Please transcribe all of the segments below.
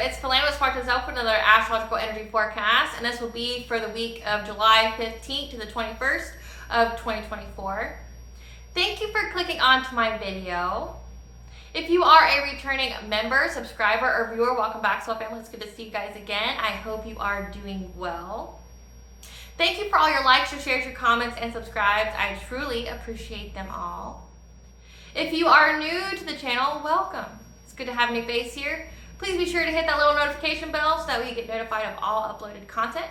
It's Philan with Socializing for another astrological energy forecast, and this will be for the week of July 15th to the 21st of 2024. Thank you for clicking onto my video. If you are a returning member, subscriber, or viewer, welcome back, Soul Family. It's good to see you guys again. I hope you are doing well. Thank you for all your likes, your shares, your comments, and subscribes. I truly appreciate them all. If you are new to the channel, welcome. It's good to have a new face here. Please be sure to hit that little notification bell so that way you get notified of all uploaded content.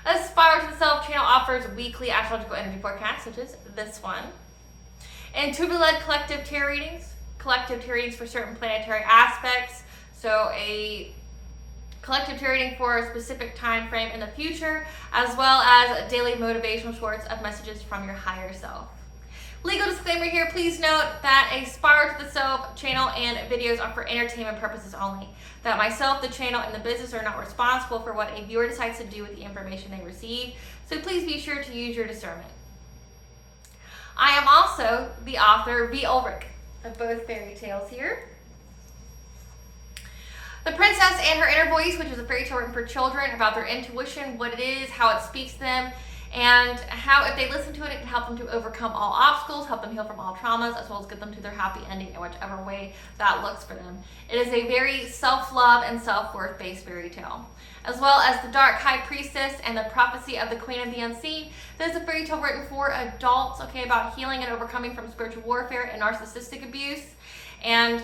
Aspire to the Self channel offers weekly astrological energy forecasts, such as this one. Intuitively-led collective tarot readings for certain planetary aspects. So a collective tarot reading for a specific time frame in the future, as well as daily motivational shorts of messages from your higher self. Legal disclaimer here, please note that Aspire to the Self channel and videos are for entertainment purposes only. That myself, the channel, and the business are not responsible for what a viewer decides to do with the information they receive, so please be sure to use your discernment. I am also the author, V. Ulrich, of both fairy tales here. The Princess and Her Inner Voice, which is a fairy tale written for children about their intuition, what it is, how it speaks to them, and how if they listen to it, it can help them to overcome all obstacles, help them heal from all traumas, as well as get them to their happy ending in whichever way that looks for them. It is a very self-love and self-worth based fairy tale. As well as The Dark High Priestess and The Prophecy of the Queen of the Unseen. This is a fairy tale written for adults, okay, about healing and overcoming from spiritual warfare and narcissistic abuse, and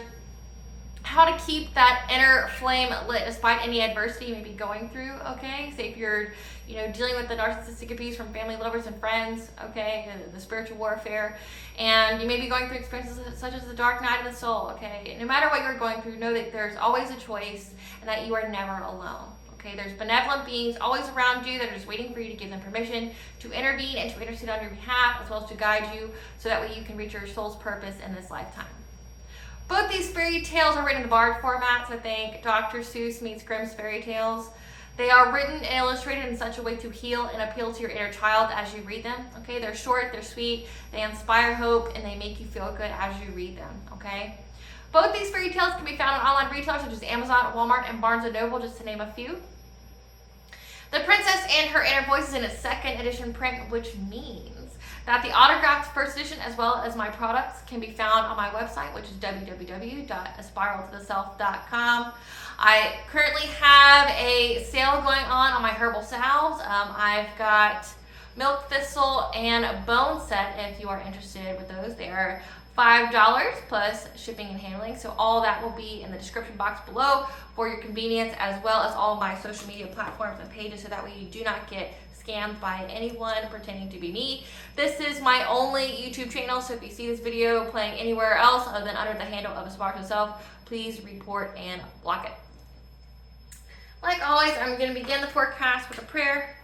how to keep that inner flame lit despite any adversity you may be going through, okay? Say if you're, dealing with the narcissistic abuse from family, lovers, and friends, okay, the spiritual warfare, and you may be going through experiences such as the dark night of the soul, okay? No matter what you're going through, know that there's always a choice and that you are never alone. Okay, there's benevolent beings always around you that are just waiting for you to give them permission to intervene and to intercede on your behalf, as well as to guide you so that way you can reach your soul's purpose in this lifetime. Both these fairy tales are written in the Bard formats. I think Dr. Seuss meets Grimm's fairy tales. They are written and illustrated in such a way to heal and appeal to your inner child as you read them. Okay, they're short, they're sweet, they inspire hope, and they make you feel good as you read them. Okay. Both these fairy tales can be found on online retailers such as Amazon, Walmart, and Barnes & Noble, just to name a few. The Princess and Her Inner Voice is in its second edition print, which means that the autographed first edition, as well as my products, can be found on my website, which is www.aspiraltotheself.com. I currently have a sale going on my Herbal Salves. I've got Milk Thistle and Bone Set if you are interested with those. They are $5 plus shipping and handling. So all that will be in the description box below for your convenience, as well as all of my social media platforms and pages, so that way you do not get scammed by anyone pretending to be me. This is my only YouTube channel, so if you see this video playing anywhere else other than under the handle of Aspire to the Self, please report and block it. Like always, I'm going to begin the forecast with a prayer.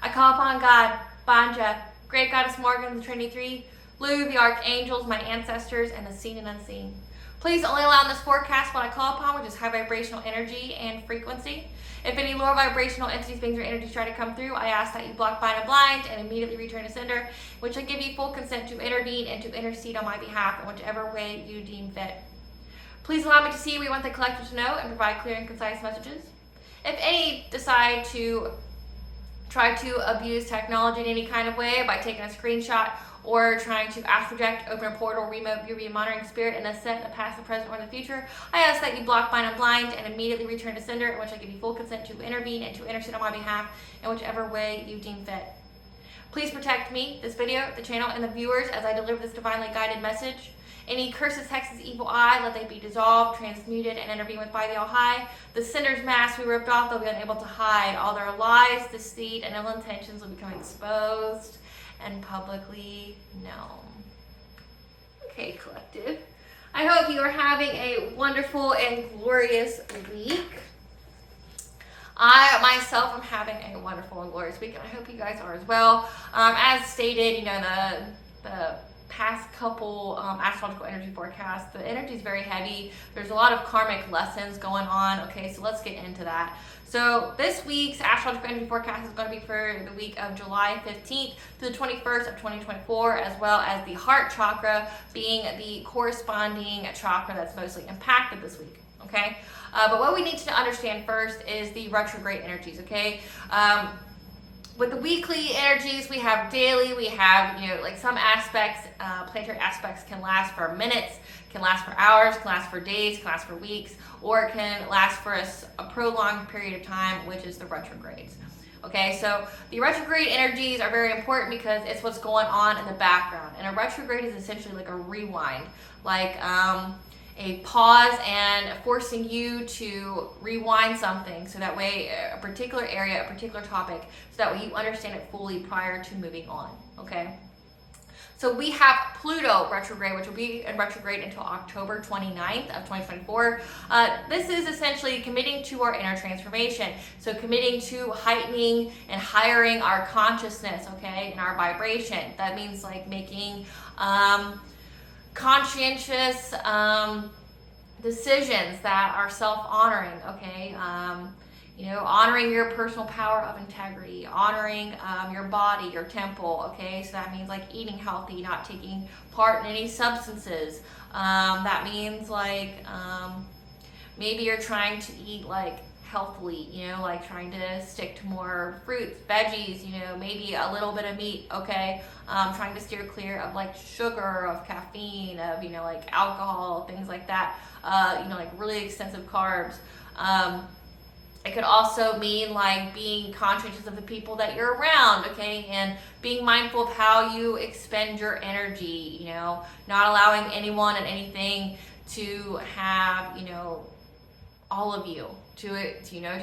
I call upon God, Banja, Great Goddess Morgan, the Trinity Three, Lu, the Archangels, my ancestors, and the seen and unseen. Please only allow in this forecast what I call upon, which is high vibrational energy and frequency. If any lower vibrational entities, beings, or energies try to come through, I ask that you block, bind, and blind, and immediately return to sender, which I give you full consent to intervene and to intercede on my behalf in whichever way you deem fit. Please allow me to see what you want the collective to know and provide clear and concise messages. If any decide to try to abuse technology in any kind of way by taking a screenshot or trying to astral project, open a portal, remote view, be a monitoring spirit in the set, the past, the present, or the future, I ask that you block, bind, and blind, and immediately return to sender, in which I give you full consent to intervene and to intercede on my behalf in whichever way you deem fit. Please protect me, this video, the channel, and the viewers as I deliver this divinely guided message. Any curses, hexes, evil eye, let they be dissolved, transmuted, and intervened with by the All-High. The sinner's mask we ripped off, they'll be unable to hide. All their lies, deceit, and ill intentions will become exposed and publicly known. Okay, collective. I hope you are having a wonderful and glorious week. I myself am having a wonderful and glorious week, and I hope you guys are as well. As stated, the past couple astrological energy forecasts, the energy is very heavy. There's a lot of karmic lessons going on. Okay, so let's get into that. So this week's astrological energy forecast is going to be for the week of July 15th to the 21st of 2024, as well as the heart chakra being the corresponding chakra that's mostly impacted this week. Okay, but what we need to understand first is the retrograde energies. Okay. With the weekly energies, we have daily, we have, like some aspects, planetary aspects can last for minutes, can last for hours, can last for days, can last for weeks, or it can last for a prolonged period of time, which is the retrogrades. Okay, so the retrograde energies are very important because it's what's going on in the background. And a retrograde is essentially like a rewind, like a pause and forcing you to rewind something so that way a particular area, a particular topic, so that way you understand it fully prior to moving on. Okay, so we have Pluto retrograde, which will be in retrograde until October 29th of 2024. This is essentially committing to our inner transformation, so committing to heightening and hiring our consciousness, okay, and our vibration. That means like making conscientious decisions that are self-honoring, okay, honoring your personal power of integrity, honoring your body, your temple, okay, so that means like eating healthy, not taking part in any substances. That means like maybe you're trying to eat like healthily, like trying to stick to more fruits, veggies, maybe a little bit of meat, okay, trying to steer clear of like sugar, of caffeine, of, like alcohol, things like that, like really extensive carbs. It could also mean like being conscientious of the people that you're around, okay, and being mindful of how you expend your energy, not allowing anyone and anything to have, all of you, to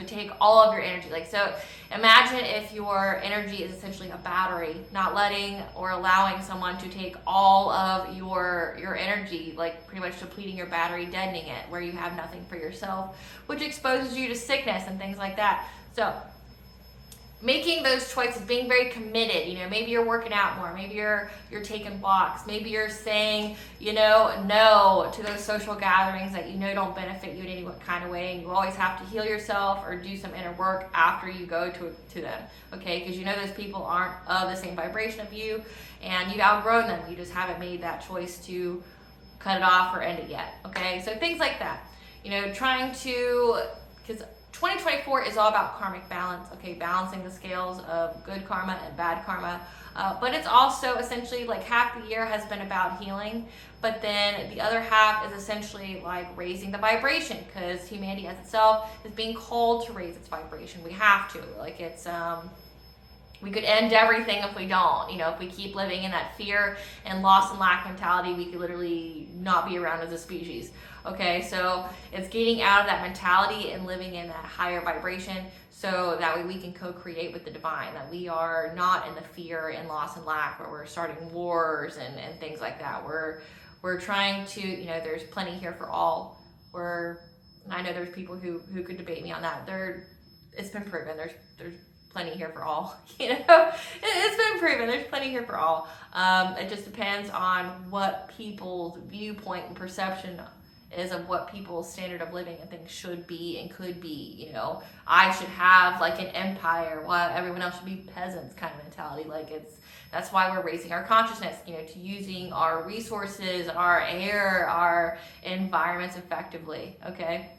take all of your energy. Like, so imagine if your energy is essentially a battery, not letting or allowing someone to take all of your energy, like pretty much depleting your battery, deadening it, where you have nothing for yourself, which exposes you to sickness and things like that. So making those choices, being very committed, maybe you're working out more, maybe you're taking walks, maybe you're saying, no to those social gatherings that don't benefit you in any kind of way, and you always have to heal yourself or do some inner work after you go to them, okay, because those people aren't of the same vibration of you, and you've outgrown them, you just haven't made that choice to cut it off or end it yet, okay, so things like that, trying to, because 2024 is all about karmic balance, okay, balancing the scales of good karma and bad karma, but it's also essentially like half the year has been about healing, but then the other half is essentially like raising the vibration, because humanity as itself is being called to raise its vibration. We have to, like, it's we could end everything if we don't, if we keep living in that fear and loss and lack mentality, we could literally not be around as a species. Okay, so it's getting out of that mentality and living in that higher vibration, so that way we can co-create with the divine, that we are not in the fear and loss and lack where we're starting wars and things like that. We're trying to, there's plenty here for all. I know there's people who could debate me on that. It's been proven there's plenty here for all. It's been proven there's plenty here for all. It just depends on what people's viewpoint and perception is of what people's standard of living and things should be and could be. I should have like an empire while everyone else should be peasants kind of mentality. Like, that's why we're raising our consciousness, to using our resources, our air, our environments effectively. Okay.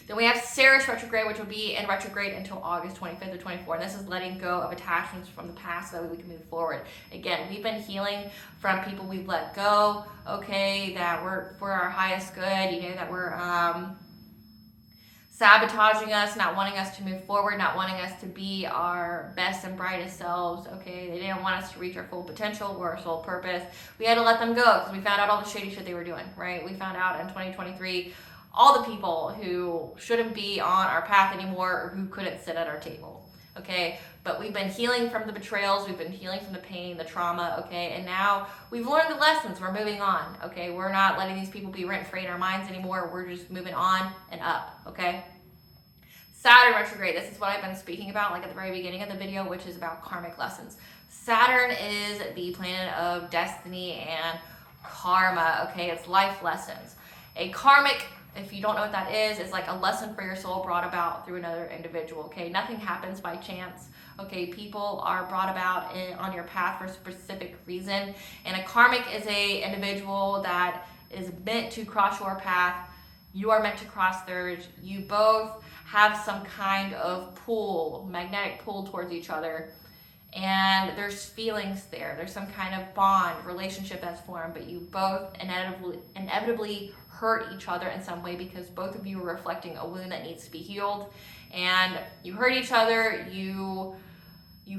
Then we have Ceres retrograde, which will be in retrograde until August 25th or 24th. And this is letting go of attachments from the past so that we can move forward. Again, we've been healing from people we've let go, okay, that were for our highest good, that were sabotaging us, not wanting us to move forward, not wanting us to be our best and brightest selves, okay? They didn't want us to reach our full potential or our soul purpose. We had to let them go because we found out all the shady shit they were doing, right? We found out in 2023 all the people who shouldn't be on our path anymore or who couldn't sit at our table, okay? But we've been healing from the betrayals, we've been healing from the pain, the trauma, okay? And now we've learned the lessons, we're moving on, okay? We're not letting these people be rent-free in our minds anymore, we're just moving on and up, okay? Saturn retrograde, this is what I've been speaking about like at the very beginning of the video, which is about karmic lessons. Saturn is the planet of destiny and karma, okay? It's life lessons. A karmic, if you don't know what that is like a lesson for your soul brought about through another individual, okay? Nothing happens by chance, okay? People are brought about on your path for a specific reason, and a karmic is a individual that is meant to cross your path. You are meant to cross theirs. You both have some kind of pull, magnetic pull towards each other, and there's feelings there. There's some kind of bond, relationship that's formed, but you both inevitably hurt each other in some way because both of you are reflecting a wound that needs to be healed, and you hurt each other, you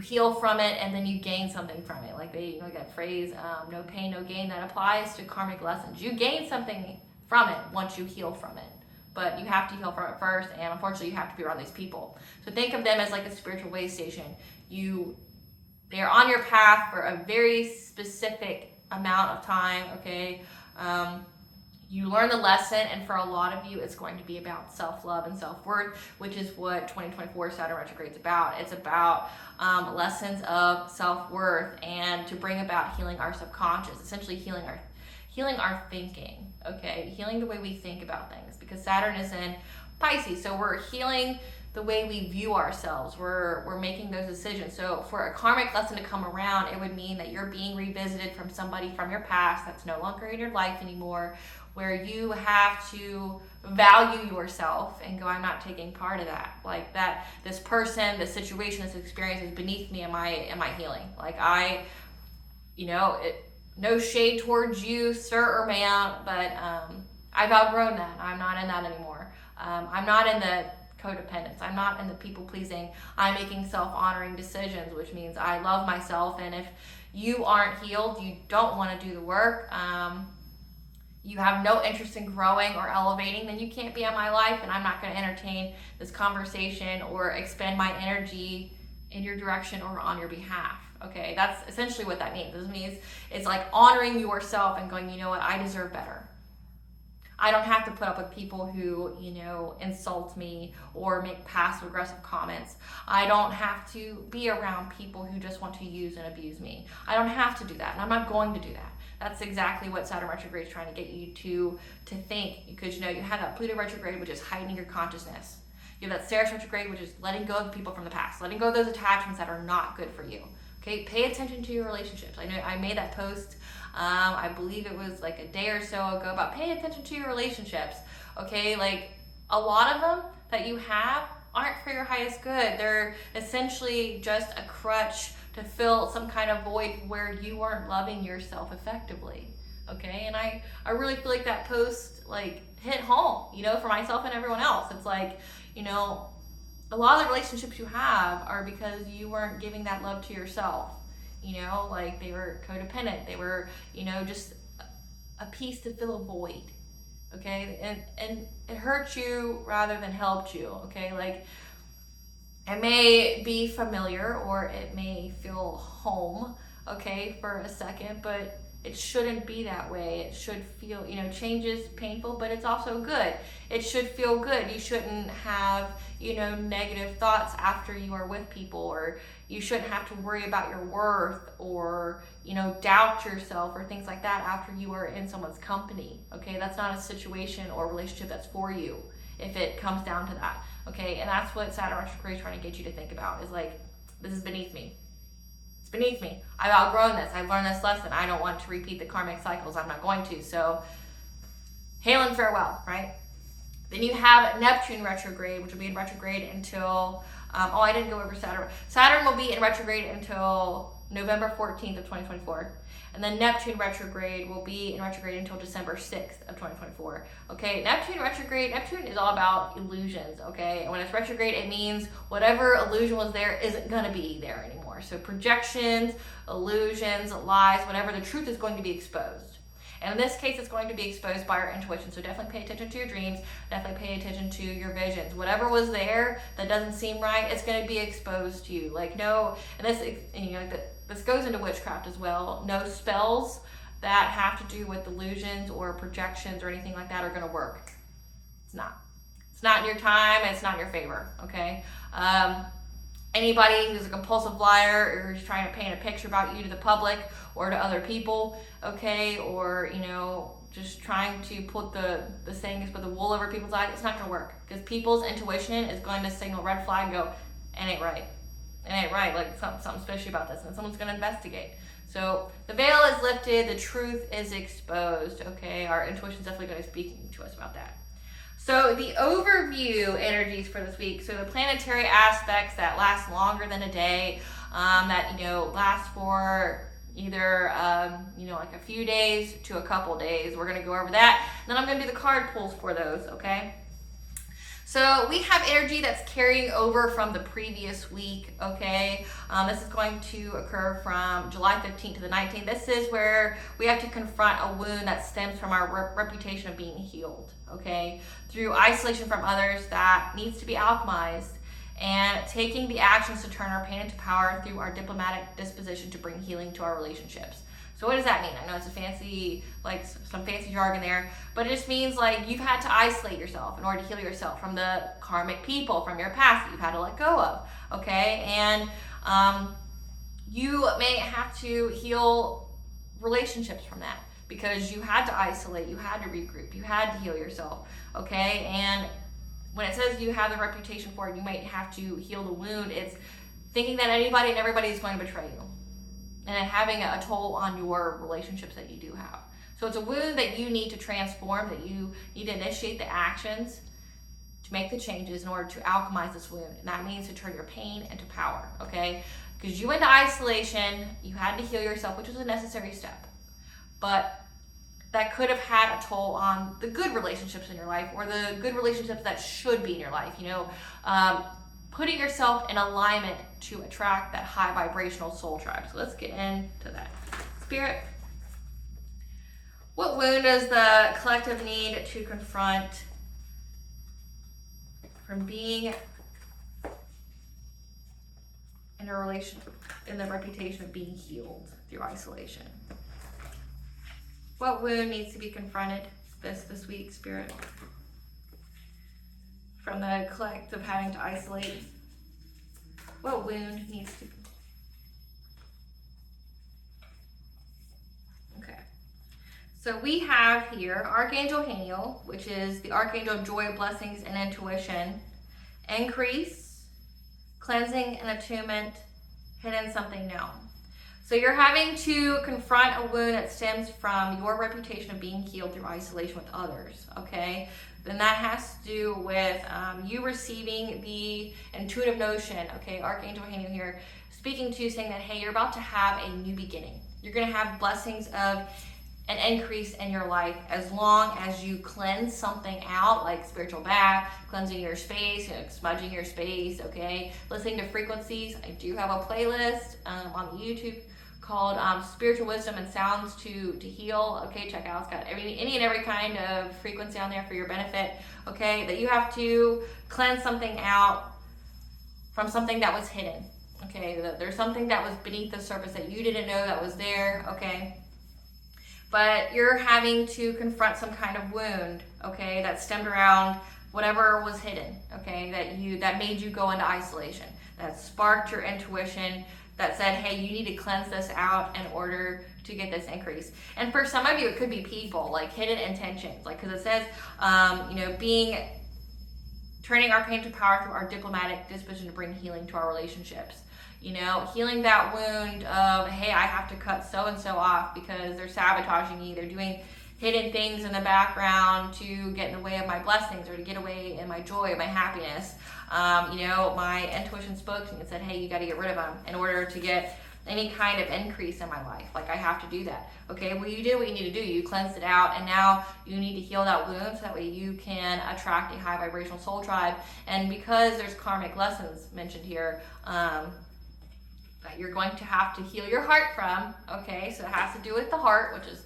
heal from it, and then you gain something from it. Like that phrase, no pain, no gain, that applies to karmic lessons. You gain something from it once you heal from it. But you have to heal from it first, and unfortunately you have to be around these people. So think of them as like a spiritual way station. They're on your path for a very specific amount of time, okay? You learn the lesson, and for a lot of you, it's going to be about self-love and self-worth, which is what 2024 Saturn retrograde is about. It's about lessons of self-worth and to bring about healing our subconscious, essentially healing our thinking, okay? Healing the way we think about things, because Saturn is in Pisces, so we're healing the way we view ourselves. We're making those decisions. So for a karmic lesson to come around, it would mean that you're being revisited from somebody from your past that's no longer in your life anymore, where you have to value yourself and go, I'm not taking part of that. Like that, this person, this situation, this experience is beneath me. Am I healing? Like no shade towards you, sir or ma'am, but I've outgrown that. I'm not in that anymore. I'm not in the codependence. I'm not in the people pleasing. I'm making self-honoring decisions, which means I love myself. And if you aren't healed, you don't want to do the work, you have no interest in growing or elevating, then you can't be in my life, and I'm not going to entertain this conversation or expend my energy in your direction or on your behalf. Okay, that's essentially what that means. This means it's like honoring yourself and going, you know what, I deserve better. I don't have to put up with people who, insult me or make passive aggressive comments. I don't have to be around people who just want to use and abuse me. I don't have to do that, and I'm not going to do that. That's exactly what Saturn retrograde is trying to get you to think, because you have that Pluto retrograde, which is heightening your consciousness. You have that Ceres retrograde, which is letting go of the people from the past, letting go of those attachments that are not good for you. Okay, pay attention to your relationships. I know I made that post, I believe it was like a day or so ago, about pay attention to your relationships. Okay, like a lot of them that you have aren't for your highest good. They're essentially just a crutch to fill some kind of void where you aren't loving yourself effectively. Okay, and I really feel like that post hit home, for myself and everyone else. It's like, a lot of the relationships you have are because you weren't giving that love to yourself. They were codependent. They were, just a piece to fill a void. Okay, and it hurt you rather than helped you. Okay, it may be familiar or it may feel home, okay, for a second, but it shouldn't be that way. It should feel, change is painful, but it's also good. It should feel good. You shouldn't have, negative thoughts after you are with people, or you shouldn't have to worry about your worth or, doubt yourself or things like that after you are in someone's company, okay? That's not a situation or relationship that's for you if it comes down to that, okay? And that's what Saturn retrograde is trying to get you to think about, is this is beneath me. Beneath me. I've outgrown this. I've learned this lesson. I don't want to repeat the karmic cycles. I'm not going to. So, hail and farewell, right? Then you have Neptune retrograde, which will be in retrograde until, I didn't go over Saturn. Saturn will be in retrograde until November 14th of 2024. And then Neptune retrograde will be in retrograde until December 6th of 2024. Okay, Neptune retrograde, Neptune is all about illusions, okay? And when it's retrograde, it means whatever illusion was there isn't going to be there anymore. So projections, illusions, lies, whatever, the truth is going to be exposed. And in this case, it's going to be exposed by our intuition. So definitely pay attention to your dreams. Definitely pay attention to your visions. Whatever was there that doesn't seem right, it's going to be exposed to you. This goes into witchcraft as well. No spells that have to do with illusions or projections or anything like that are going to work. It's It's not in your time, and it's not in your favor, okay? Anybody who's a compulsive liar or who's trying to paint a picture about you to the public or to other people, okay, or, you know, just trying to put the saying is put the wool over people's eyes, it's not going to work, because people's intuition is going to signal red flag and go, it ain't right. It ain't right. Like, something's fishy about this, and someone's going to investigate. So the veil is lifted, the truth is exposed, okay? Our intuition's definitely going to be speaking to us about that. So the overview energies for this week, so the planetary aspects that last longer than a day, that, you know, last for either, you know, like a few days to a couple days. We're going to go over that. And then I'm going to do the card pulls for those, okay? So we have energy that's carrying over from the previous week, okay? This is going to occur from July 15th to the 19th. This is where we have to confront a wound that stems from our reputation of being healed, okay? Through isolation from others that needs to be alchemized, and taking the actions to turn our pain into power through our diplomatic disposition to bring healing to our relationships. So what does that mean? I know it's a fancy, like some fancy jargon there, but it just means like you've had to isolate yourself in order to heal yourself from the karmic people from your past that you've had to let go of, okay? And you may have to heal relationships from that because you had to isolate, you had to regroup, you had to heal yourself, okay? And when it says you have the reputation for it, you might have to heal the wound. It's thinking that anybody and everybody is going to betray you, and then having a toll on your relationships that you do have. So it's a wound that you need to transform, that you need to initiate the actions to make the changes in order to alchemize this wound. And that means to turn your pain into power, okay? Because you went into isolation, you had to heal yourself, which was a necessary step. But that could have had a toll on the good relationships in your life, or the good relationships that should be in your life, you know? Putting yourself in alignment to attract that high vibrational soul tribe. So let's get into that. Spirit, what wound does the collective need to confront from being in a relationship, in the reputation of being healed through isolation? What wound needs to be confronted this week, Spirit? From the collective having to isolate, what wound needs to be? Okay. So we have here Archangel Haniel, which is the Archangel of Joy, Blessings, and Intuition. Increase, cleansing, and attunement, hidden something known. So you're having to confront a wound that stems from your reputation of being healed through isolation with others, okay? Then that has to do with you receiving the intuitive notion, okay? Archangel Haniel here speaking to you, saying that, hey, you're about to have a new beginning. You're going to have blessings of an increase in your life as long as you cleanse something out, like spiritual bath, cleansing your space, you know, smudging your space, okay? Listening to frequencies. I do have a playlist on YouTube called Spiritual Wisdom and Sounds to Heal, okay? Check out, it's got any and every kind of frequency on there for your benefit, okay? That you have to cleanse something out from something that was hidden, okay? There's something that was beneath the surface that you didn't know that was there, okay? But you're having to confront some kind of wound, okay, that stemmed around whatever was hidden, okay, that made you go into isolation, that sparked your intuition, that said, hey, you need to cleanse this out in order to get this increase. And for some of you, it could be people, like hidden intentions, like, because it says, you know, turning our pain to power through our diplomatic disposition to bring healing to our relationships. You know, healing that wound of, hey, I have to cut so-and-so off because they're sabotaging me. They're doing hidden things in the background to get in the way of my blessings or to get away in my joy, my happiness. You know, my intuition spoke to me and said, hey, you got to get rid of them in order to get any kind of increase in my life. Like, I have to do that. Okay, well, you did what you need to do. You cleansed it out, and now you need to heal that wound so that way you can attract a high vibrational soul tribe. And because there's karmic lessons mentioned here, that you're going to have to heal your heart from, okay? So it has to do with the heart, which is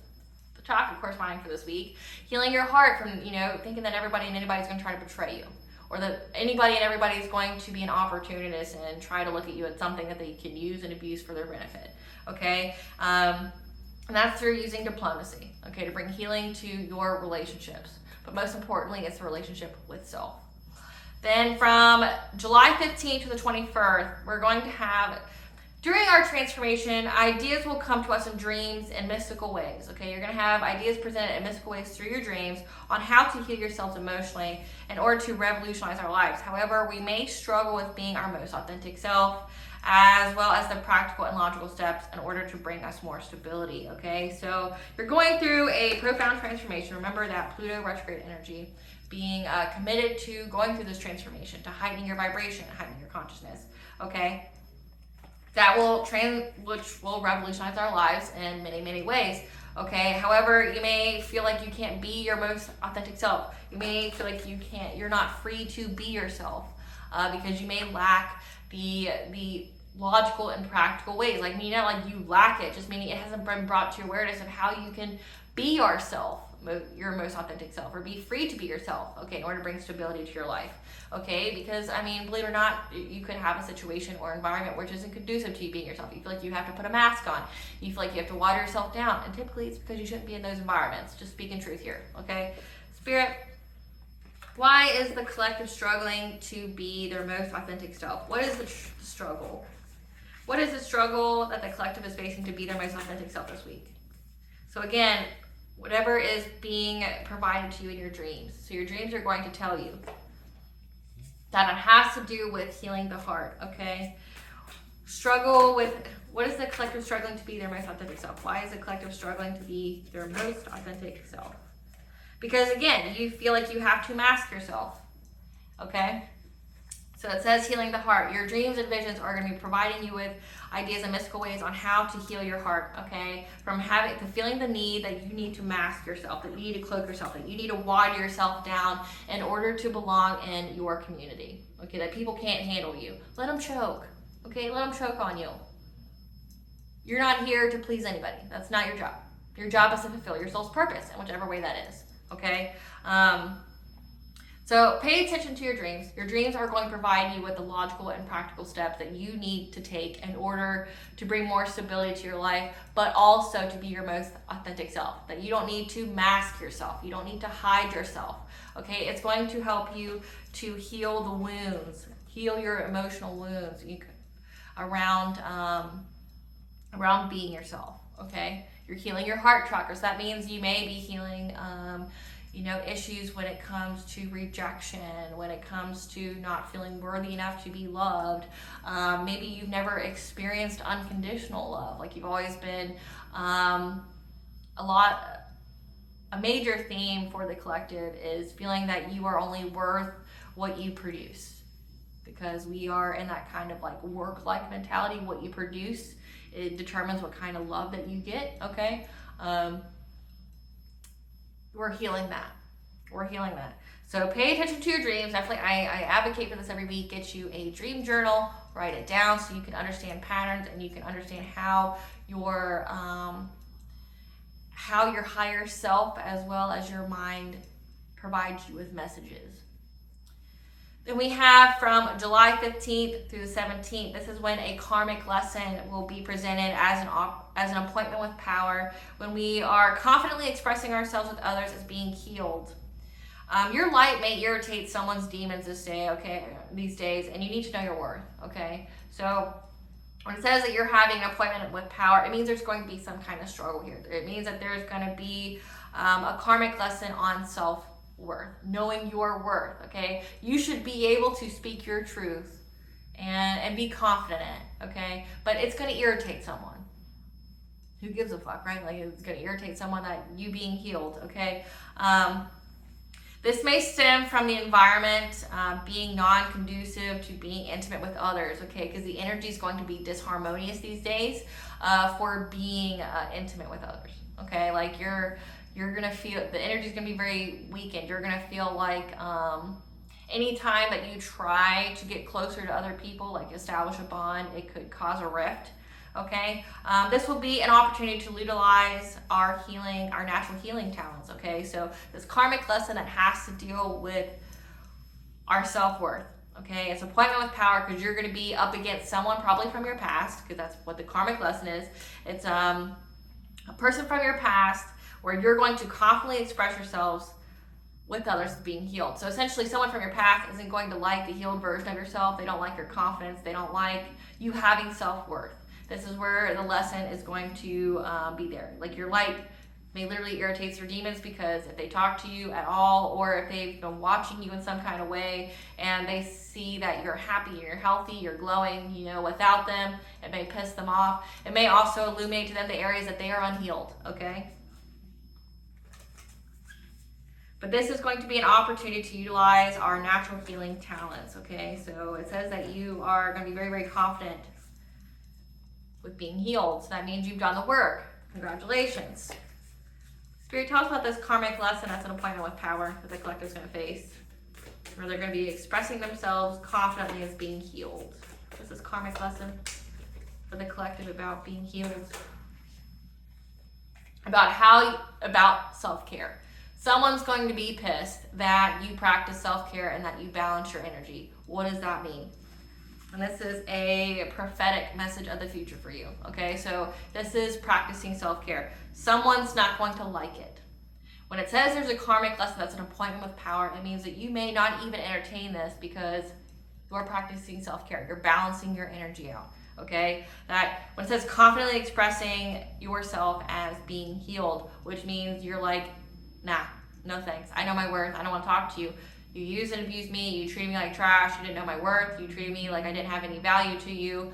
the chakra corresponding for this week. Healing your heart from, you know, thinking that everybody and anybody's going to try to betray you, or that anybody and everybody is going to be an opportunist and try to look at you as something that they can use and abuse for their benefit, okay? And that's through using diplomacy, okay, to bring healing to your relationships. But most importantly, it's the relationship with self. Then from July 15th to the 21st, we're going to have, during our transformation, ideas will come to us in dreams in mystical ways, okay? You're going to have ideas presented in mystical ways through your dreams on how to heal yourselves emotionally in order to revolutionize our lives. However, we may struggle with being our most authentic self, as well as the practical and logical steps in order to bring us more stability, okay? So you're going through a profound transformation. Remember that Pluto retrograde energy, being committed to going through this transformation, to heightening your vibration, heightening your consciousness, okay? That will which will revolutionize our lives in many, many ways, okay? However, you may feel like you can't be your most authentic self. You may feel like you're not free to be yourself because you may lack the logical and practical ways. Like, like you lack it, just meaning it hasn't been brought to your awareness of how you can be yourself, your most authentic self, or be free to be yourself, okay, in order to bring stability to your life, okay? Because, believe it or not, you could have a situation or environment which isn't conducive to you being yourself. You feel like you have to put a mask on. You feel like you have to water yourself down, and typically it's because you shouldn't be in those environments. Just speaking truth here, okay? Spirit, why is the collective struggling to be their most authentic self? What is the struggle? What is the struggle that the collective is facing to be their most authentic self this week? So again, whatever is being provided to you in your dreams. So your dreams are going to tell you that it has to do with healing the heart, okay? Struggle with, what is the collective struggling to be their most authentic self? Why is the collective struggling to be their most authentic self? Because again, you feel like you have to mask yourself, okay? So it says healing the heart. Your dreams and visions are going to be providing you with ideas and mystical ways on how to heal your heart, okay? From feeling the need that you need to mask yourself, that you need to cloak yourself, that you need to water yourself down in order to belong in your community, okay? That people can't handle you. Let them choke, okay? Let them choke on you. You're not here to please anybody. That's not your job. Your job is to fulfill your soul's purpose in whichever way that is, okay? So pay attention to your dreams. Your dreams are going to provide you with the logical and practical steps that you need to take in order to bring more stability to your life, but also to be your most authentic self. That you don't need to mask yourself. You don't need to hide yourself. Okay, it's going to help you to heal the wounds, heal your emotional wounds around being yourself. Okay, you're healing your heart chakra. So that means you may be healing issues when it comes to rejection, when it comes to not feeling worthy enough to be loved. Maybe you've never experienced unconditional love. Like you've always been, a major theme for the collective is feeling that you are only worth what you produce. Because we are in that kind of like work-like mentality. What you produce, it determines what kind of love that you get, okay? We're healing that. We're healing that. So pay attention to your dreams. Definitely, I advocate for this every week. Get you a dream journal. Write it down so you can understand patterns and you can understand how your higher self as well as your mind provides you with messages. Then we have from July 15th through the 17th. This is when a karmic lesson will be presented as an appointment with power, when we are confidently expressing ourselves with others as being healed. Your light may irritate someone's demons these days, and you need to know your worth, okay? So when it says that you're having an appointment with power, it means there's going to be some kind of struggle here. It means that there's going to be a karmic lesson on self-worth, knowing your worth, okay? You should be able to speak your truth and be confident in it, okay? But it's going to irritate someone. Who gives a fuck, right? Like it's going to irritate someone that you being healed, okay? This may stem from the environment being non-conducive to being intimate with others, okay? Because the energy is going to be disharmonious these days for being intimate with others, okay? Like you're gonna feel, the energy is gonna be very weakened. You're gonna feel like anytime that you try to get closer to other people, like establish a bond, it could cause a rift. Okay, this will be an opportunity to utilize our natural healing talents. Okay, so this karmic lesson that has to deal with our self-worth. Okay, it's appointment with power because you're going to be up against someone probably from your past, because that's what the karmic lesson is. It's a person from your past where you're going to confidently express yourselves with others is being healed. So essentially someone from your past isn't going to like the healed version of yourself. They don't like your confidence. They don't like you having self-worth. This is where the lesson is going to be there. Like your light may literally irritate your demons, because if they talk to you at all, or if they've been watching you in some kind of way and they see that you're happy, you're healthy, you're glowing, without them, it may piss them off. It may also illuminate to them the areas that they are unhealed, okay? But this is going to be an opportunity to utilize our natural healing talents, okay? So it says that you are going to be very, very confident with being healed. So that means you've done the work. Congratulations. Spirit, tell us about this karmic lesson that's an appointment with power that the collective is going to face, where they're going to be expressing themselves confidently as being healed. What's this karmic lesson for the collective about being healed? About self-care. Someone's going to be pissed that you practice self-care and that you balance your energy. What does that mean? And this is a prophetic message of the future for you, okay? So this is practicing self-care. Someone's not going to like it. When it says there's a karmic lesson that's an appointment with power, it means that you may not even entertain this because you're practicing self-care. You're balancing your energy out, okay? That when it says confidently expressing yourself as being healed, which means you're like, nah, no thanks. I know my worth. I don't want to talk to you. You used and abused me. You treated me like trash. You didn't know my worth. You treated me like I didn't have any value to you.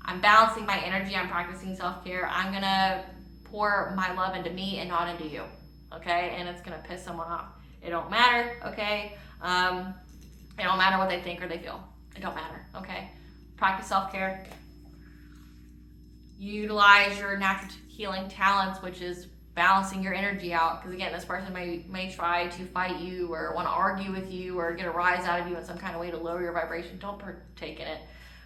I'm balancing my energy. I'm practicing self-care. I'm going to pour my love into me and not into you, okay? And it's going to piss someone off. It don't matter, okay? It don't matter what they think or they feel. It don't matter, okay? Practice self-care. Utilize your natural healing talents, which is balancing your energy out, because again, this person may try to fight you or want to argue with you or get a rise out of you in some kind of way to lower your vibration. Don't partake in it,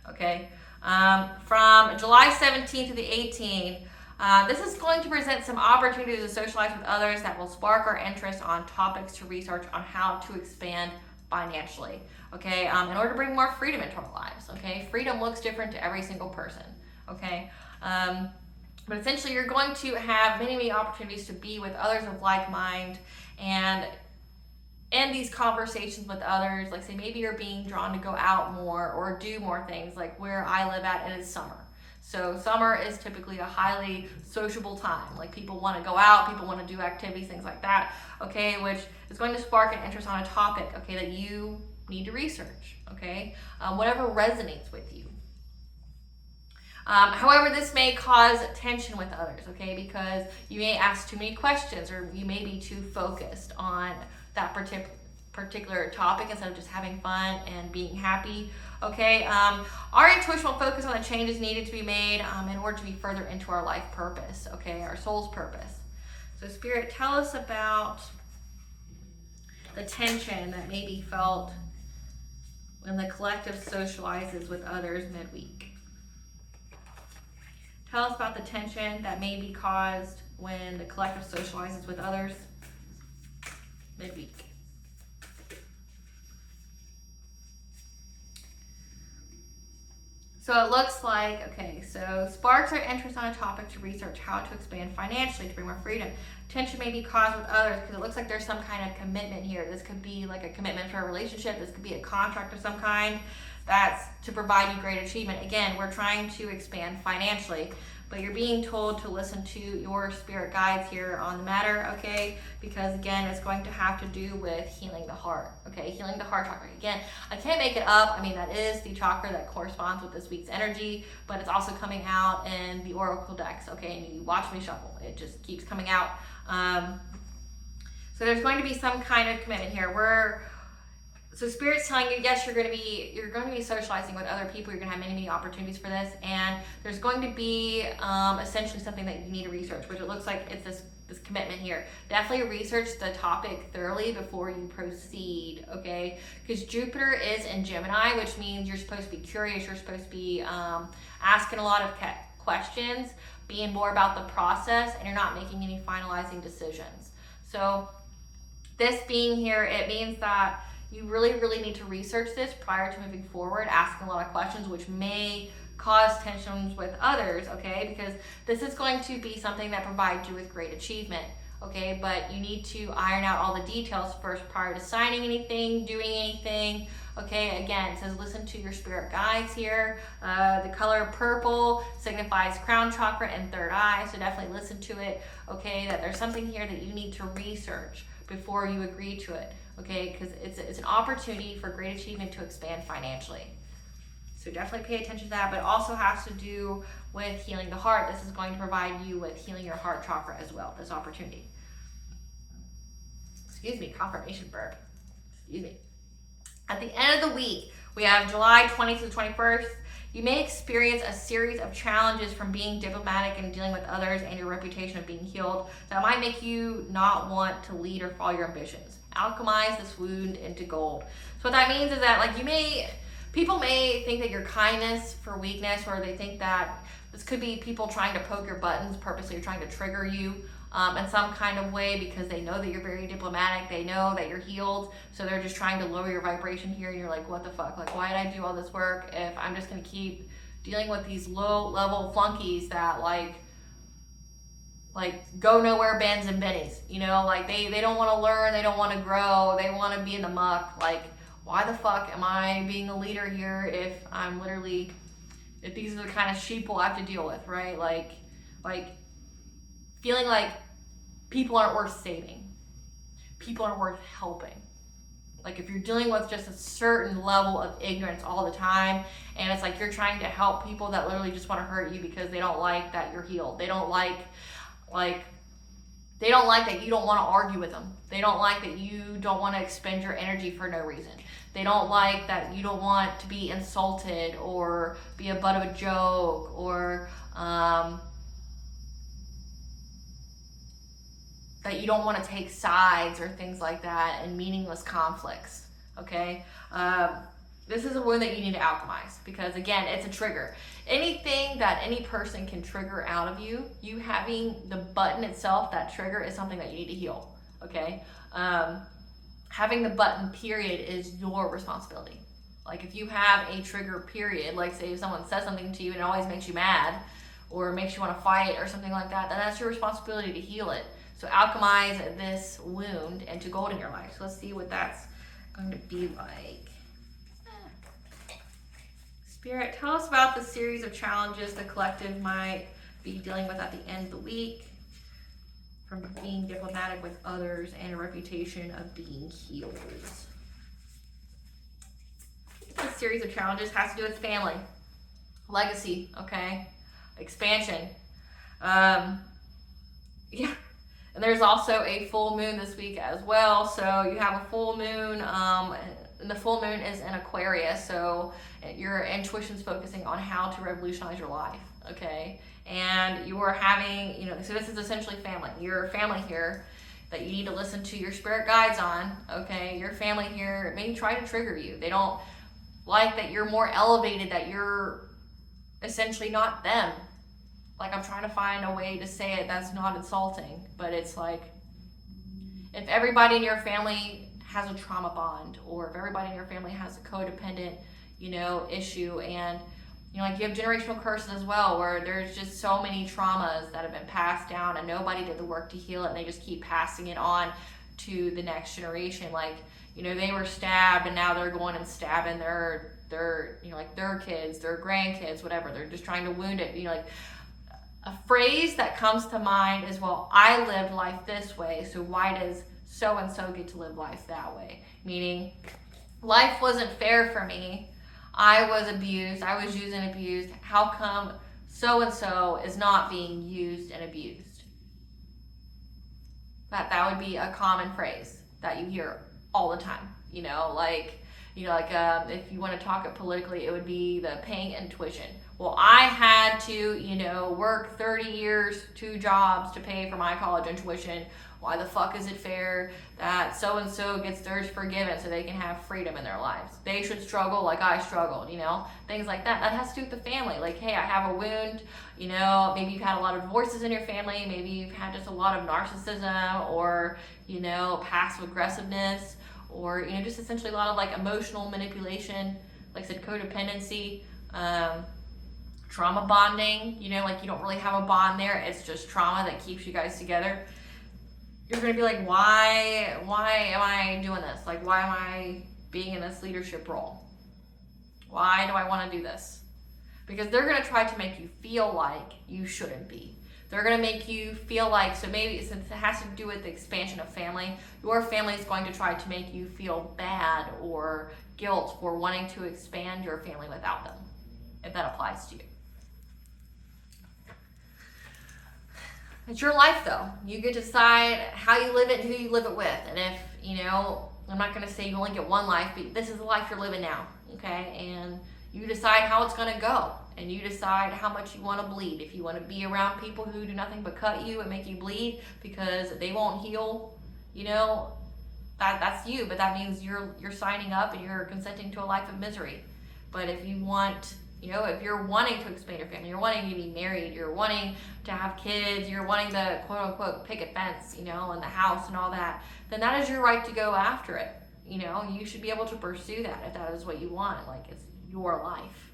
okay? From July 17th to the 18th, this is going to present some opportunities to socialize with others that will spark our interest on topics to research on how to expand financially, okay? In order to bring more freedom into our lives, okay? Freedom looks different to every single person, okay? But essentially, you're going to have many, many opportunities to be with others of like mind and end these conversations with others. Like, say, maybe you're being drawn to go out more or do more things. Like where I live at, it is summer. So summer is typically a highly sociable time. Like people want to go out, people want to do activities, things like that, okay, which is going to spark an interest on a topic, okay, that you need to research, okay, whatever resonates with you. However, this may cause tension with others, okay, because you may ask too many questions or you may be too focused on that particular topic instead of just having fun and being happy, okay. Our intuition will focus on the changes needed to be made in order to be further into our life purpose, okay, our soul's purpose. So Spirit, tell us about the tension that may be felt when the collective socializes with others midweek. Tell us about the tension that may be caused when the collective socializes with others midweek. So it looks like, okay, so sparks our interest on a topic to research how to expand financially to bring more freedom. Tension may be caused with others because it looks like there's some kind of commitment here. This could be like a commitment for a relationship. This could be a contract of some kind that's to provide you great achievement. Again, we're trying to expand financially, but you're being told to listen to your spirit guides here on the matter, okay? Because again, it's going to have to do with healing the heart, okay? Healing the heart chakra. Again, I can't make it up. I mean, that is the chakra that corresponds with this week's energy, but it's also coming out in the oracle decks, okay? And you watch me shuffle. It just keeps coming out. So there's going to be some kind of commitment here. So Spirit's telling you, yes, you're going to be socializing with other people. You're going to have many, many opportunities for this, and there's going to be essentially something that you need to research, which it looks like it's this commitment here. Definitely research the topic thoroughly before you proceed, okay? Because Jupiter is in Gemini, which means you're supposed to be curious. You're supposed to be asking a lot of questions, being more about the process, and you're not making any finalizing decisions. So this being here, it means that you really, really need to research this prior to moving forward, asking a lot of questions, which may cause tensions with others, okay? Because this is going to be something that provides you with great achievement, okay? But you need to iron out all the details first prior to signing anything, doing anything, okay? Again, it says listen to your spirit guides here. The color purple signifies crown chakra and third eye, so definitely listen to it, okay? That there's something here that you need to research before you agree to it, okay? Because it's an opportunity for great achievement to expand financially. So definitely pay attention to that, but it also has to do with healing the heart. This is going to provide you with healing your heart chakra as well, this opportunity. Excuse me, confirmation verb. Excuse me. At the end of the week, we have July 20th to the 21st. You may experience a series of challenges from being diplomatic and dealing with others and your reputation of being healed that might make you not want to lead or follow your ambitions. Alchemize this wound into gold. So what that means is that people may think that your kindness for weakness, or they think that this could be people trying to poke your buttons, purposely trying to trigger you in some kind of way because they know that you're very diplomatic, they know that you're healed, so they're just trying to lower your vibration here, and you're like, what the fuck? Like, why did I do all this work if I'm just gonna keep dealing with these low-level flunkies that like go nowhere, Bens and Bennies, you know? Like, they don't wanna learn, they don't wanna grow, they wanna be in the muck. Like, why the fuck am I being a leader here if I'm literally, if these are the kind of sheeple I have to deal with, right? Like feeling like people aren't worth saving. People aren't worth helping. Like, if you're dealing with just a certain level of ignorance all the time, and it's like you're trying to help people that literally just want to hurt you because they don't like that you're healed. They don't like that you don't want to argue with them. They don't like that you don't want to expend your energy for no reason. They don't like that you don't want to be insulted or be a butt of a joke, or that you don't want to take sides or things like that, and meaningless conflicts, okay? This is a wound that you need to alchemize, because again, it's a trigger. Anything that any person can trigger out of you, you having the button itself, that trigger, is something that you need to heal, okay? Having the button period is your responsibility. Like, if you have a trigger period, like say if someone says something to you and it always makes you mad or makes you want to fight or something like that, then that's your responsibility to heal it. So alchemize this wound into gold in your life. So let's see what that's going to be like. Spirit, tell us about the series of challenges the collective might be dealing with at the end of the week, from being diplomatic with others and a reputation of being healed. This series of challenges has to do with family, legacy, okay, expansion. Yeah, and there's also a full moon this week as well. So you have a full moon, and the full moon is in Aquarius. So your intuition's focusing on how to revolutionize your life, okay? And you are having, so this is essentially family. Your family here that you need to listen to your spirit guides on, okay? Your family here may try to trigger you. They don't like that you're more elevated, that you're essentially not them. Like, I'm trying to find a way to say it that's not insulting, but it's like, if everybody in your family has a trauma bond, or if everybody in your family has a codependent, issue, and like you have generational curses as well, where there's just so many traumas that have been passed down and nobody did the work to heal it, and they just keep passing it on to the next generation. Like, they were stabbed and now they're going and stabbing their their kids, their grandkids, whatever. They're just trying to wound it. Like, a phrase that comes to mind is, well, I lived life this way, so why does so-and-so get to live life that way? Meaning, life wasn't fair for me. I was abused. I was used and abused. How come so-and-so is not being used and abused? That would be a common phrase that you hear all the time. If you want to talk it politically, it would be the paying intuition. Well, I had to, work 30 years, 2 jobs to pay for my college and tuition. Why the fuck is it fair that so-and-so gets theirs forgiven so they can have freedom in their lives? They should struggle like I struggled, things like that. That has to do with the family. Like, hey, I have a wound, maybe you've had a lot of divorces in your family. Maybe you've had just a lot of narcissism, or, passive aggressiveness, or, just essentially a lot of like emotional manipulation, like I said, codependency, trauma bonding, like you don't really have a bond there. It's just trauma that keeps you guys together. you're going to be like, why am I doing this? Like, why am I being in this leadership role? Why do I want to do this? Because they're going to try to make you feel like you shouldn't be. They're going to make you feel like, so maybe since it has to do with the expansion of family, your family is going to try to make you feel bad or guilt for wanting to expand your family without them, if that applies to you. It's your life though. You get to decide how you live it and who you live it with. And if, I'm not going to say you only get one life, but this is the life you're living now, okay? And you decide how it's going to go. And you decide how much you want to bleed. If you want to be around people who do nothing but cut you and make you bleed because they won't heal, that's you. But that means you're signing up and you're consenting to a life of misery. But if you want, if you're wanting to expand your family, you're wanting to be married, you're wanting to have kids, you're wanting the quote unquote picket fence, and the house and all that, then that is your right to go after it. You should be able to pursue that if that is what you want. Like, it's your life.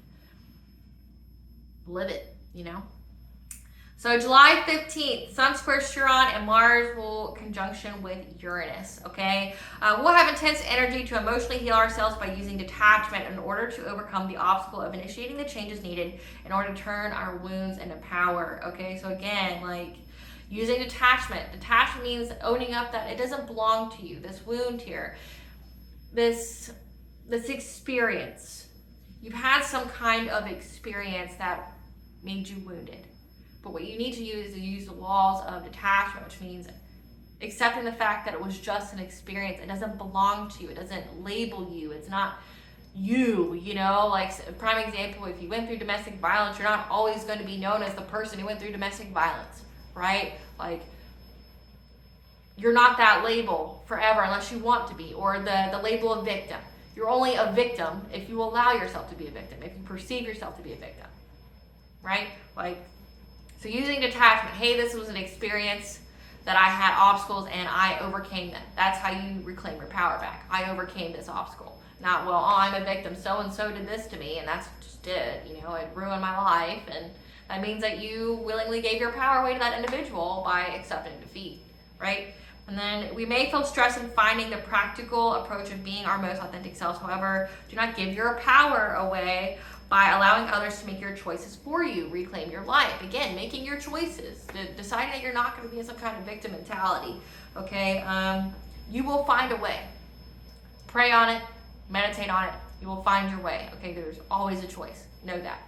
Live it, So July 15th, Sun squares Chiron and Mars will conjunction with Uranus, okay? We'll have intense energy to emotionally heal ourselves by using detachment in order to overcome the obstacle of initiating the changes needed in order to turn our wounds into power, okay? So again, like, using detachment. Detachment means owning up that it doesn't belong to you. This wound here, this experience. You've had some kind of experience that made you wounded. But what you need to use is use the laws of detachment, which means accepting the fact that it was just an experience. It doesn't belong to you. It doesn't label you. It's not you, Like, a prime example, if you went through domestic violence, you're not always going to be known as the person who went through domestic violence, right? Like, you're not that label forever unless you want to be, or the label of victim. You're only a victim if you allow yourself to be a victim, if you perceive yourself to be a victim, right? Like, so using detachment, hey, this was an experience that I had obstacles and I overcame them. That's how you reclaim your power back. I overcame this obstacle. Not, well, oh, I'm a victim, so-and-so did this to me, and that's just it, it ruined my life, and that means that you willingly gave your power away to that individual by accepting defeat, right? And then we may feel stress in finding the practical approach of being our most authentic selves. However, do not give your power away by allowing others to make your choices for you. Reclaim your life. Again, making your choices. Deciding that you're not going to be in some kind of victim mentality. Okay? You will find a way. Pray on it. Meditate on it. You will find your way. Okay? There's always a choice. Know that.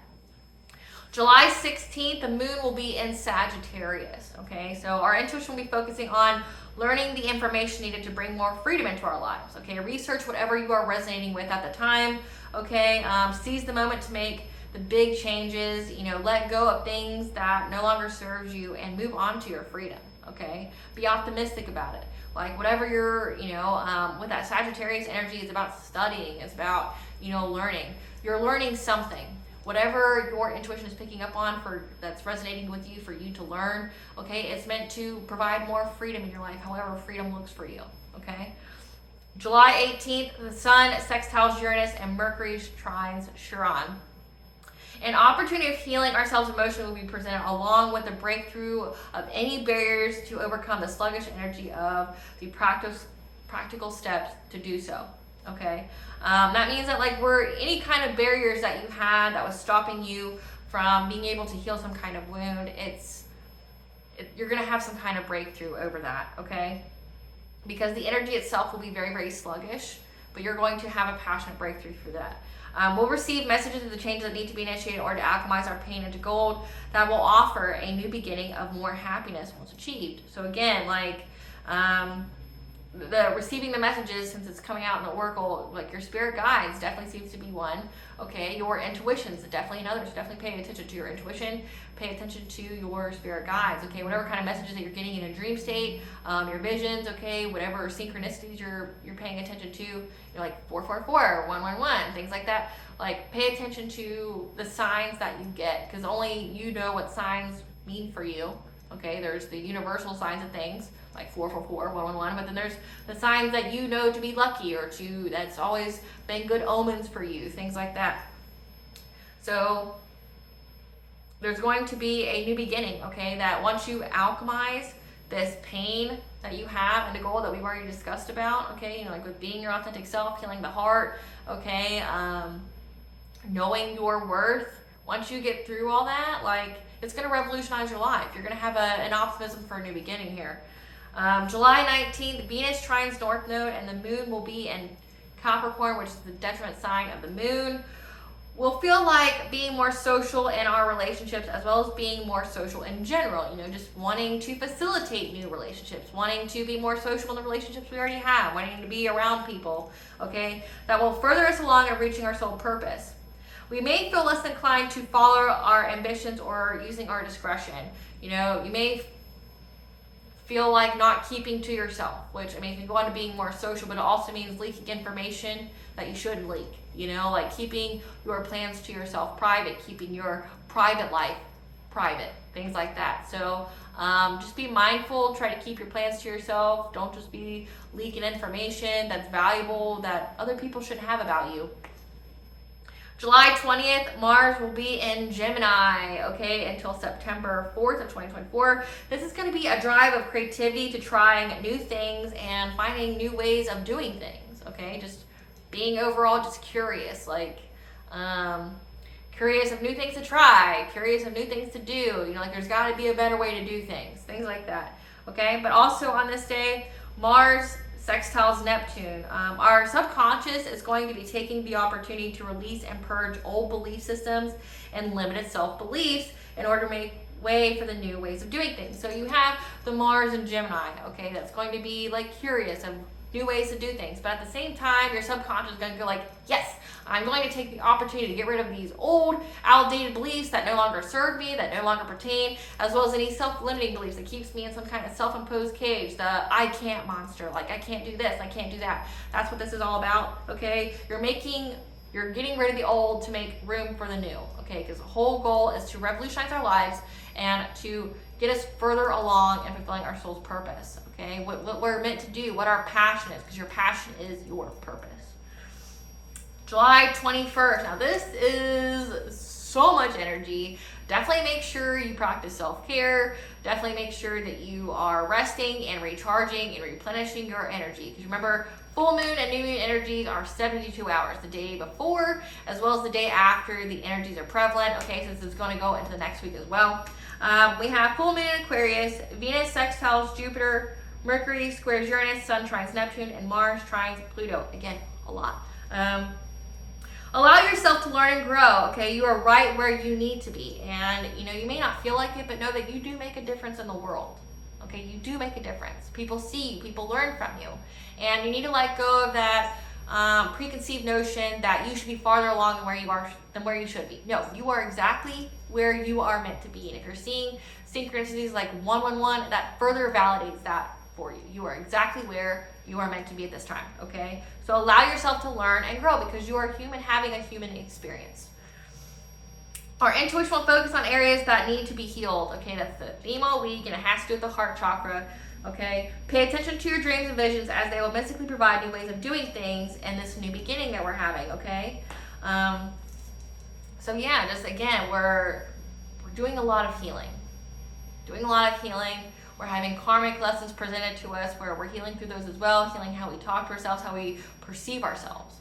July 16th, the moon will be in Sagittarius. Okay? So our intuition will be focusing on learning the information needed to bring more freedom into our lives. Okay? Research whatever you are resonating with at the time. Okay, seize the moment to make the big changes, let go of things that no longer serves you and move on to your freedom, okay? Be optimistic about it. Like, whatever you're, with that Sagittarius energy, it's about studying, it's about, learning. You're learning something. Whatever your intuition is picking up on that's resonating with you for you to learn, okay? It's meant to provide more freedom in your life, however freedom looks for you, okay? July 18th, the Sun sextiles Uranus and Mercury trines Chiron. An opportunity of healing ourselves emotionally will be presented along with the breakthrough of any barriers to overcome the sluggish energy of the practical steps to do so. Okay, that means that any kind of barriers that you had that was stopping you from being able to heal some kind of wound, you're going to have some kind of breakthrough over that, okay? Because the energy itself will be very, very sluggish, but you're going to have a passionate breakthrough through that. We'll receive messages of the changes that need to be initiated in order to alchemize our pain into gold that will offer a new beginning of more happiness once achieved. So again, the receiving the messages, since it's coming out in the oracle, like your spirit guides definitely seems to be one. Okay, your intuitions definitely another. So definitely pay attention to your intuition, pay attention to your spirit guides. Okay, whatever kind of messages that you're getting in a dream state, your visions. Okay, whatever synchronicities you're paying attention to. You're like 444, 111, things like that. Like, pay attention to the signs that you get, because only you know what signs mean for you. Okay, there's the universal signs of things like 444, 111, but then there's the signs that you know to be lucky or that's always been good omens for you, things like that. So there's going to be a new beginning, okay, that once you alchemize this pain that you have and the goal that we've already discussed about, okay, you know, like with being your authentic self, healing the heart, okay, knowing your worth. Once you get through all that, like, it's going to revolutionize your life. You're going to have an optimism for a new beginning here. July 19th, Venus trines North Node, and the moon will be in Capricorn, which is the detriment sign of the moon. We'll feel like being more social in our relationships, as well as being more social in general, you know, just wanting to facilitate new relationships, wanting to be more social in the relationships we already have, wanting to be around people, okay, that will further us along in reaching our soul purpose. We may feel less inclined to follow our ambitions or using our discretion. You know, you may feel like not keeping to yourself, which, I mean, can go on to being more social, but it also means leaking information that you shouldn't leak. You know, like keeping your plans to yourself private, keeping your private life private, things like that. So just be mindful, try to keep your plans to yourself. Don't just be leaking information that's valuable that other people shouldn't have about you. July 20th, Mars will be in Gemini, okay, until September 4th of 2024. This is going to be a drive of creativity to trying new things and finding new ways of doing things, okay? Just being overall just curious, like curious of new things to try, curious of new things to do. You know, like there's got to be a better way to do things like that, okay? But also on this day, Mars sextiles Neptune. Our subconscious is going to be taking the opportunity to release and purge old belief systems and limited self-beliefs in order to make way for the new ways of doing things. So you have the Mars in Gemini, okay, that's going to be like curious of new ways to do things, but at the same time, your subconscious is going to go like, yes, I'm going to take the opportunity to get rid of these old, outdated beliefs that no longer serve me, that no longer pertain, as well as any self-limiting beliefs that keeps me in some kind of self-imposed cage, the I can't monster, like I can't do this, I can't do that. That's what this is all about, okay? You're getting rid of the old to make room for the new, okay? Because the whole goal is to revolutionize our lives and to get us further along in fulfilling our soul's purpose, okay? What we're meant to do, what our passion is, because your passion is your purpose. July 21st. Now this is so much energy. Definitely make sure you practice self-care. Definitely make sure that you are resting and recharging and replenishing your energy. Because remember, full moon and new moon energies are 72 hours. The day before, as well as the day after, the energies are prevalent. Okay, so this is going to go into the next week as well. We have full moon in Aquarius, Venus sextiles Jupiter, Mercury squares Uranus, Sun trines Neptune, and Mars trines Pluto. Again, a lot. Allow yourself to learn and grow, okay? You are right where you need to be. And, you know, you may not feel like it, but know that you do make a difference in the world, okay? You do make a difference. People see you, people learn from you. And you need to let go of that preconceived notion that you should be farther along than where you should be. No, you are exactly where you are meant to be. And if you're seeing synchronicities like 111, that further validates that for you. You are exactly where you are meant to be at this time, okay? So allow yourself to learn and grow because you are a human having a human experience. Our intuition will focus on areas that need to be healed, okay? That's the theme all week, and it has to do with the heart chakra, okay? Pay attention to your dreams and visions as they will mystically provide new ways of doing things in this new beginning that we're having, okay? So yeah, just again, we're doing a lot of healing. We're having karmic lessons presented to us where we're healing through those as well, healing how we talk to ourselves, how we perceive ourselves.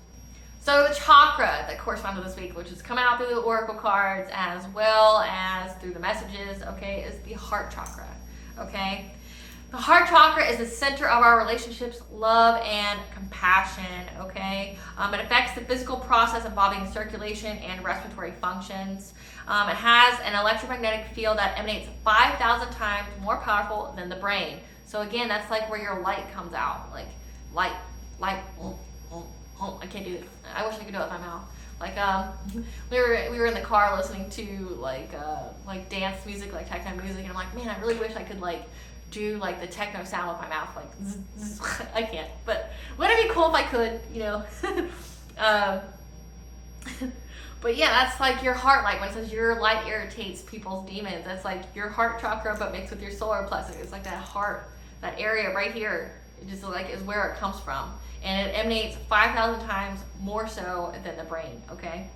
So the chakra that corresponds to this week, which is coming out through the oracle cards as well as through the messages, okay, is the heart chakra, okay? The heart chakra is the center of our relationships, love, and compassion, okay? It affects the physical process involving circulation and respiratory functions. It has an electromagnetic field that emanates 5,000 times more powerful than the brain. So again, that's like where your light comes out, like light, I can't do it. I wish I could do it with my mouth. Like we were in the car listening to like dance music, like techno music, and I'm like, man, I really wish I could like do like the techno sound with my mouth, like zzz, zzz. I can't, but wouldn't it be cool if I could, you know? But yeah, that's like your heart light. When it says your light irritates people's demons, that's like your heart chakra, but mixed with your solar plexus. It's like that heart, that area right here, it just like is where it comes from, and it emanates 5,000 times more so than the brain. Okay.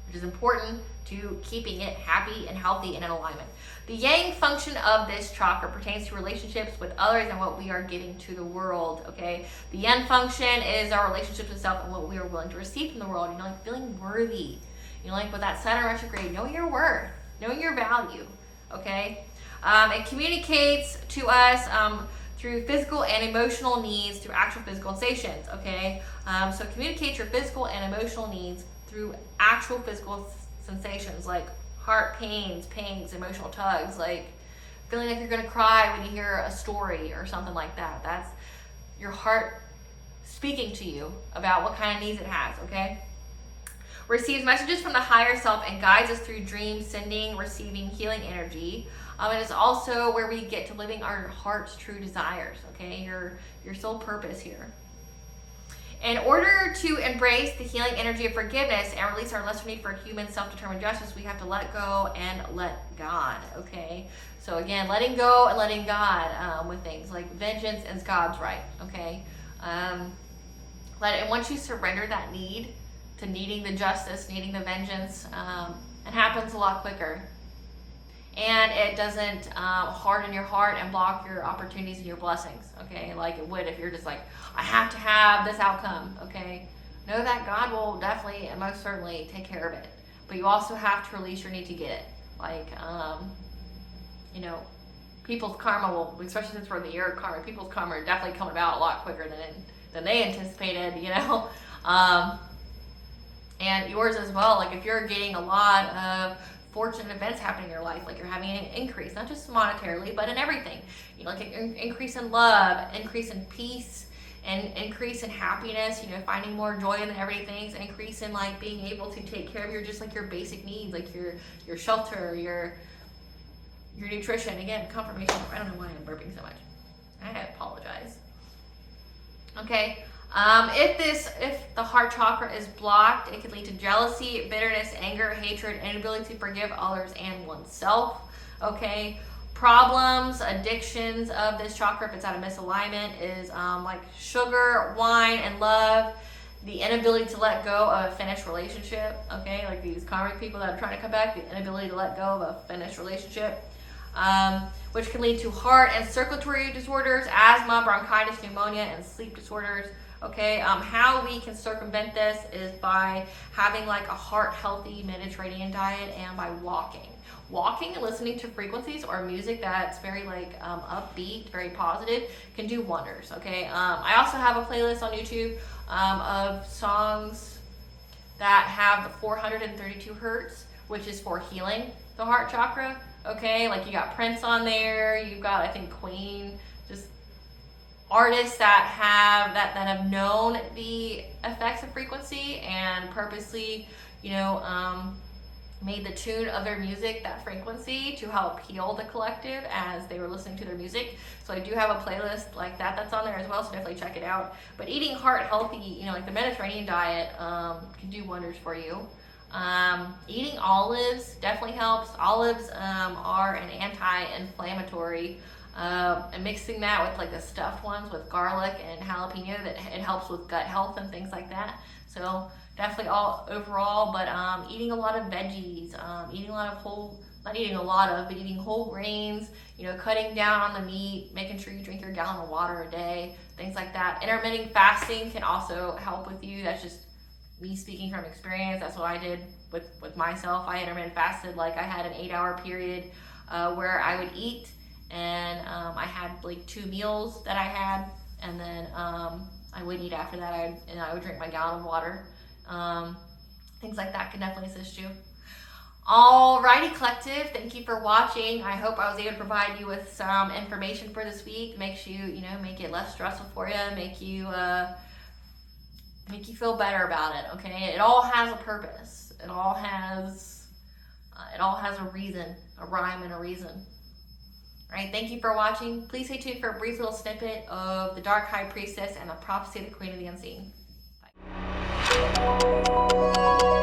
which is important to keeping it happy and healthy and in alignment. The yang function of this chakra pertains to relationships with others and what we are giving to the world, okay? The yin function is our relationship with self and what we are willing to receive from the world, like feeling worthy. Like with that Saturn retrograde, knowing your worth, knowing your value, okay? It communicates to us through physical and emotional needs through actual physical sensations, okay? So communicate your physical and emotional needs through actual physical sensations like heart pains, emotional tugs, like feeling like you're gonna cry when you hear a story or something like that. That's your heart speaking to you about what kind of needs it has, okay? Receives messages from the higher self and guides us through dreams, sending, receiving healing energy. It is also where we get to living our heart's true desires, okay? Your soul purpose here. In order to embrace the healing energy of forgiveness and release our lesser need for human self-determined justice, we have to let go and let God, okay? So again, letting go and letting God with things like vengeance is God's right, okay? And once you surrender that need to needing the justice, needing the vengeance, it happens a lot quicker. And it doesn't harden your heart and block your opportunities and your blessings, okay? Like it would if you're just like, I have to have this outcome, okay? Know that God will definitely and most certainly take care of it. But you also have to release your need to get it. Like, people's karma will, especially since we're in the year of karma, people's karma are definitely coming about a lot quicker than they anticipated, and yours as well. Like if you're getting a lot of fortunate events happening in your life, like you're having an increase, not just monetarily, but in everything, like an increase in love, increase in peace, and increase in happiness, finding more joy in everyday things, increase in like being able to take care of your basic needs, like your shelter, your nutrition. Again, confirmation. I don't know why I'm burping so much. I apologize. Okay. If the heart chakra is blocked, it can lead to jealousy, bitterness, anger, hatred, inability to forgive others and oneself. Okay. Problems, addictions of this chakra, if it's out of misalignment, is like sugar, wine, and love. The inability to let go of a finished relationship. Okay, like these karmic people that are trying to come back, the inability to let go of a finished relationship. Which can lead to heart and circulatory disorders, asthma, bronchitis, pneumonia, and sleep disorders. Okay, how we can circumvent this is by having like a heart healthy Mediterranean diet and by walking and listening to frequencies or music that's very like upbeat, very positive, can do wonders. Okay, I also have a playlist on YouTube of songs that have the 432 hertz, which is for healing the heart chakra. Okay, like you got Prince on there, you've got I think Queen, just artists that have known the effects of frequency and purposely, made the tune of their music that frequency to help heal the collective as they were listening to their music. So I do have a playlist like that that's on there as well, so definitely check it out. But eating heart healthy, like the Mediterranean diet can do wonders for you. Eating olives definitely helps. Olives are an anti-inflammatory, and mixing that with like the stuffed ones with garlic and jalapeno, that it helps with gut health and things like that. So definitely all overall, but eating a lot of veggies, eating a lot of eating whole grains, cutting down on the meat, making sure you drink your gallon of water a day, things like that. Intermittent fasting can also help with you. That's just me speaking from experience. That's what I did with myself. I intermittent fasted. Like I had an 8-hour period where I would eat, and I had like 2 meals that I had, and then I would eat after that. I would drink my gallon of water. Things like that can definitely assist you. Alrighty, collective, thank you for watching. I hope I was able to provide you with some information for this week. Makes you, make it less stressful for you, make you feel better about it. Okay, it all has a purpose. It all has a reason, a rhyme and a reason. All right, thank you for watching. Please stay tuned for a brief little snippet of the Dark High Priestess and the Prophecy of the Queen of the Unseen. Bye.